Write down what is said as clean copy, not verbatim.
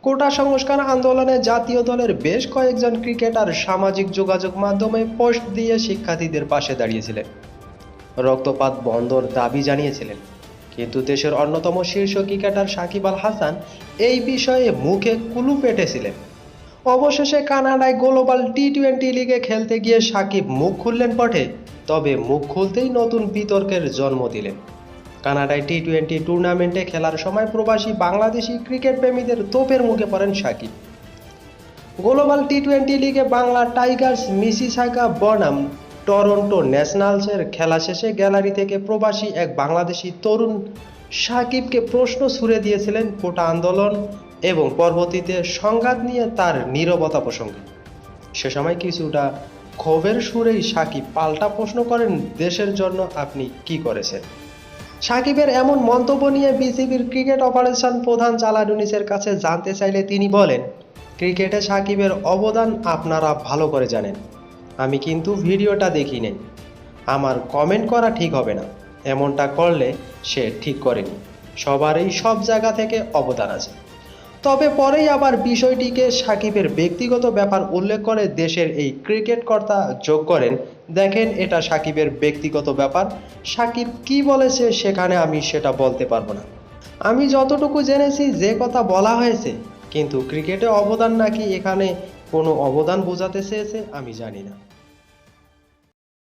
কোটা সংস্কার আন্দোলনে জাতীয় দলের বেশ কয়েকজন ক্রিকেটার সামাজিক যোগাযোগ মাধ্যমে পোস্ট দিয়ে শিক্ষার্থীদের পাশে দাঁড়িয়েছিলেন, রক্তপাত বন্ধর দাবি জানিয়েছিলেন। কিন্তু দেশের অন্যতম শীর্ষ ক্রিকেটার সাকিব আল হাসান এই বিষয়ে মুখে কুলু পেটেছিলেন। অবশেষে কানাডায় গ্লোবাল টি-20 লিগে খেলতে গিয়ে সাকিব মুখ খুললেন বটে, তবে মুখ খুলতেই নতুন বিতর্কের জন্ম দিলেন। কানাডায় টি-20 টুর্নামেন্টে খেলার সময় প্রবাসী বাংলাদেশি ক্রিকেট প্রেমীদের তোপের মুখে পড়েন সাকিব। গ্লোবাল টি-20 লিগে বাংলা টাইগার্স মিসিসাগা বনাম টরন্টো ন্যাশনালসের খেলা শেষে গ্যালারি থেকে প্রবাসী এক বাংলাদেশি তরুণ সাকিবকে প্রশ্ন ছুড়ে দিয়েছিলেন কোটা আন্দোলন এবং পরবর্তীতে সংঘাত নিয়ে তার নীরবতা প্রসঙ্গে। সে সময় কিছুটা ক্ষোভের সুরেই সাকিব পাল্টা প্রশ্ন করেন, দেশের জন্য আপনি কি করেছেন? সাকিবের এমন মন্তব্য নিয়ে বিসিবির ক্রিকেট অপারেশন প্রধান জালাল ইউনুসের কাছে জানতে চাইলে তিনি বলেন, ক্রিকেটে সাকিবের অবদান আপনারা ভালো করে জানেন। আমি কিন্তু ভিডিওটা দেখি নাই। আমার কমেন্ট করা ঠিক হবে না। এমনটা করলে সে ঠিক করেনি। সবারই সব জায়গা থেকে অবদান আছে। তবে পরেই আবার বিষয়টিকে সাকিবের ব্যক্তিগত ব্যাপার উল্লেখ করে দেশের এই ক্রিকেট কর্তা যোগ করেন, দেখেন এটা সাকিবের ব্যক্তিগত ব্যাপার। সাকিব কি বলেছে সেখানে আমি সেটা বলতে পারবো না। আমি যতটুকু জেনেছি যে কথা বলা হয়েছে, কিন্তু ক্রিকেটে অবদান নাকি এখানে কোনো অবদান বোঝাতে চেয়েছে আমি জানি না।